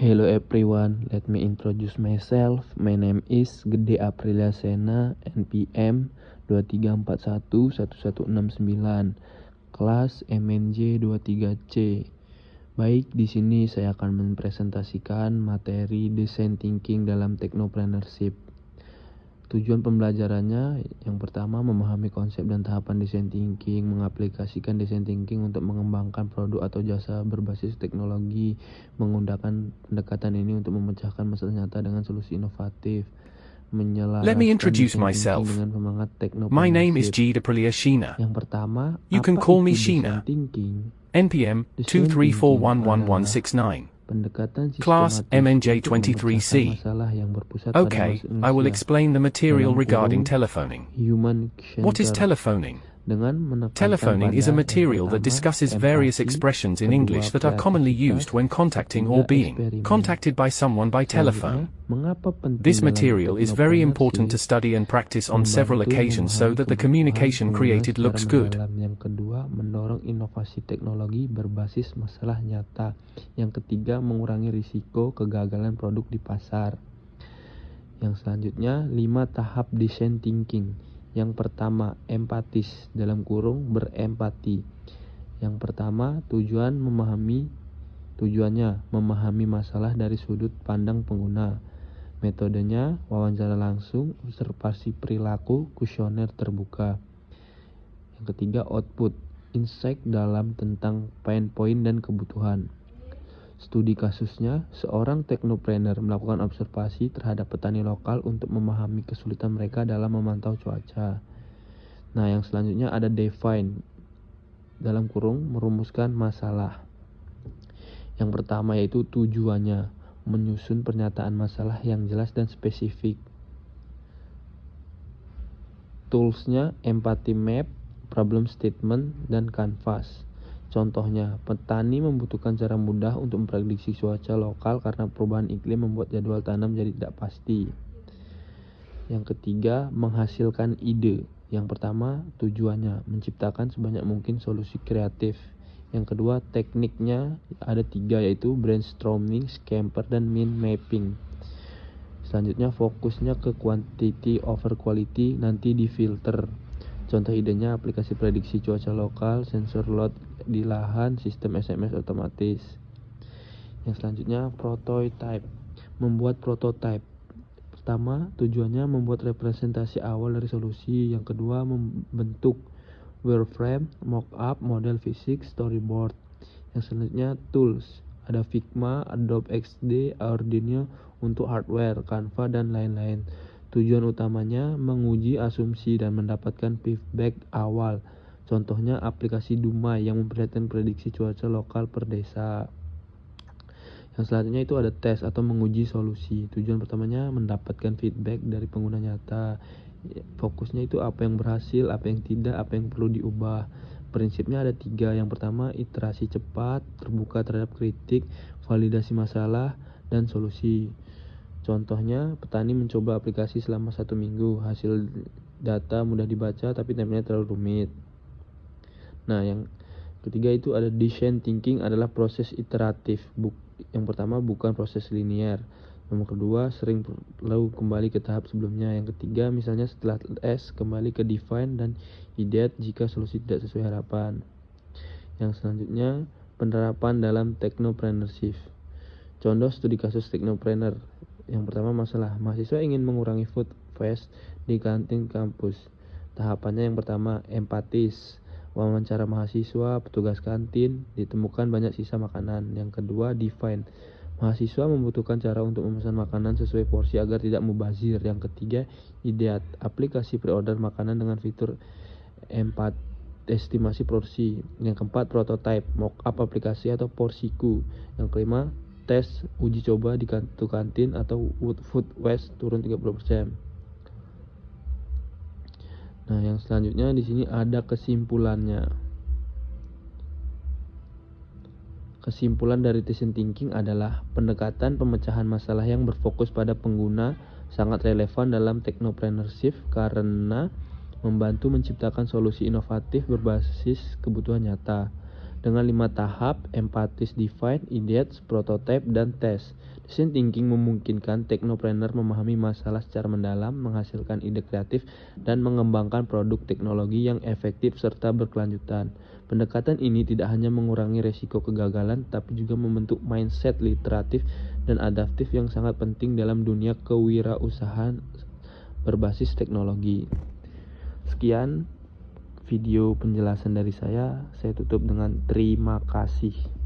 Hello everyone, let me introduce myself. My name is Gede Aprilia Sena, NPM 23411169, kelas MNJ 23C. Baik, di sini saya akan mempresentasikan materi Design Thinking dalam Technopreneurship. Tujuan pembelajarannya yang pertama memahami konsep dan tahapan design thinking, mengaplikasikan design thinking untuk mengembangkan produk atau jasa berbasis teknologi, menggunakan pendekatan ini untuk memecahkan masalah nyata dengan solusi inovatif, Let me menyelaraskan introduce design thinking myself. dengan semangat My name is technopreneurship. Gede Aprilia Sena. Yang pertama, You can apa call me itu design Sheena. thinking? NPM Design thinking adalah 2341169. pendekatan Class sistematis MNJ untuk memecahkan 23C. masalah yang berpusat pada Okay, manusia. I will explain the material Dalam regarding kurung, telephoning. human What is center, telephoning? dengan menekankan Telephoning is a pada material yang that pertama, discusses various empati, expressions in kedua, English that are commonly kreativitas, used when contacting ketiga, or being eksperimen. contacted by someone by Selanjutnya, telephone. mengapa penting This dalam material is very important to technopreneurship? study and practice on several Membantu occasions so memahami that the kebutuhan communication pengguna created secara looks good. mendalam. Yang kedua, mendorong inovasi teknologi berbasis masalah nyata. Yang ketiga, mengurangi risiko kegagalan produk di pasar. Yang selanjutnya, 5 tahap design thinking. Yang pertama, empatis, dalam kurung berempati. Yang pertama, tujuannya memahami masalah dari sudut pandang pengguna. Metodenya wawancara langsung, observasi perilaku, kuesioner terbuka. Yang ketiga, output, insight dalam tentang pain point dan kebutuhan. Studi kasusnya, seorang teknopreneur melakukan observasi terhadap petani lokal untuk memahami kesulitan mereka dalam memantau cuaca. Nah, yang selanjutnya ada define, dalam kurung merumuskan masalah. Yang pertama yaitu tujuannya, menyusun pernyataan masalah yang jelas dan spesifik. Toolsnya empathy map, problem statement, dan canvas. Contohnya, petani membutuhkan cara mudah untuk memprediksi cuaca lokal karena perubahan iklim membuat jadwal tanam jadi tidak pasti. Yang ketiga, menghasilkan ide. Yang pertama, tujuannya menciptakan sebanyak mungkin solusi kreatif. Yang kedua, tekniknya ada 3 yaitu brainstorming, scamper, dan mind mapping. Selanjutnya, fokusnya ke quantity over quality, nanti difilter. Contoh idenya aplikasi prediksi cuaca lokal, sensor load di lahan, sistem SMS otomatis. Yang selanjutnya, prototype, membuat prototype. Pertama, tujuannya membuat representasi awal dari solusi. Yang kedua, membentuk wireframe, mockup, model fisik, storyboard. Yang selanjutnya, tools, ada Figma, Adobe XD, Arduino untuk hardware, Canva, dan lain-lain. Tujuan utamanya menguji asumsi dan mendapatkan feedback awal. Contohnya aplikasi Dumai yang memperlihatkan prediksi cuaca lokal per desa. Yang selanjutnya itu ada tes atau menguji solusi. Tujuan pertamanya mendapatkan feedback dari pengguna nyata. Fokusnya itu apa yang berhasil, apa yang tidak, apa yang perlu diubah. Prinsipnya ada 3. Yang pertama, iterasi cepat, terbuka terhadap kritik, validasi masalah, dan solusi. Contohnya, petani mencoba aplikasi selama 1 minggu. Hasil data mudah dibaca tapi temanya terlalu rumit. Nah, yang ketiga itu ada design thinking adalah proses iteratif. Yang pertama, bukan proses linear. Nomor kedua, sering perlu kembali ke tahap sebelumnya. Yang ketiga, misalnya setelah S, kembali ke define dan ideate jika solusi tidak sesuai harapan. Yang selanjutnya, penerapan dalam technopreneurship. Contoh studi kasus technopreneur. Yang pertama, masalah mahasiswa ingin mengurangi food waste di kantin kampus. Tahapannya yang pertama, empatis, wawancara mahasiswa, petugas kantin, ditemukan banyak sisa makanan. Yang kedua, define, mahasiswa membutuhkan cara untuk memesan makanan sesuai porsi agar tidak mubazir. Yang ketiga, ideat, aplikasi pre-order makanan dengan fitur estimasi porsi. Yang keempat, prototype, mock-up aplikasi atau porsiku. Yang kelima, tes uji coba di kantin atau food waste turun 30%. Nah, yang selanjutnya di sini ada kesimpulannya. Kesimpulan dari design thinking adalah pendekatan pemecahan masalah yang berfokus pada pengguna sangat relevan dalam technopreneurship karena membantu menciptakan solusi inovatif berbasis kebutuhan nyata. dengan 5 tahap: empathis, define, ideate, prototype, dan test. Design thinking memungkinkan teknopreneur memahami masalah secara mendalam, menghasilkan ide kreatif, dan mengembangkan produk teknologi yang efektif serta berkelanjutan. Pendekatan ini tidak hanya mengurangi resiko kegagalan, tapi juga membentuk mindset literatif dan adaptif yang sangat penting dalam dunia kewirausahaan berbasis teknologi. Sekian video penjelasan dari saya tutup dengan terima kasih.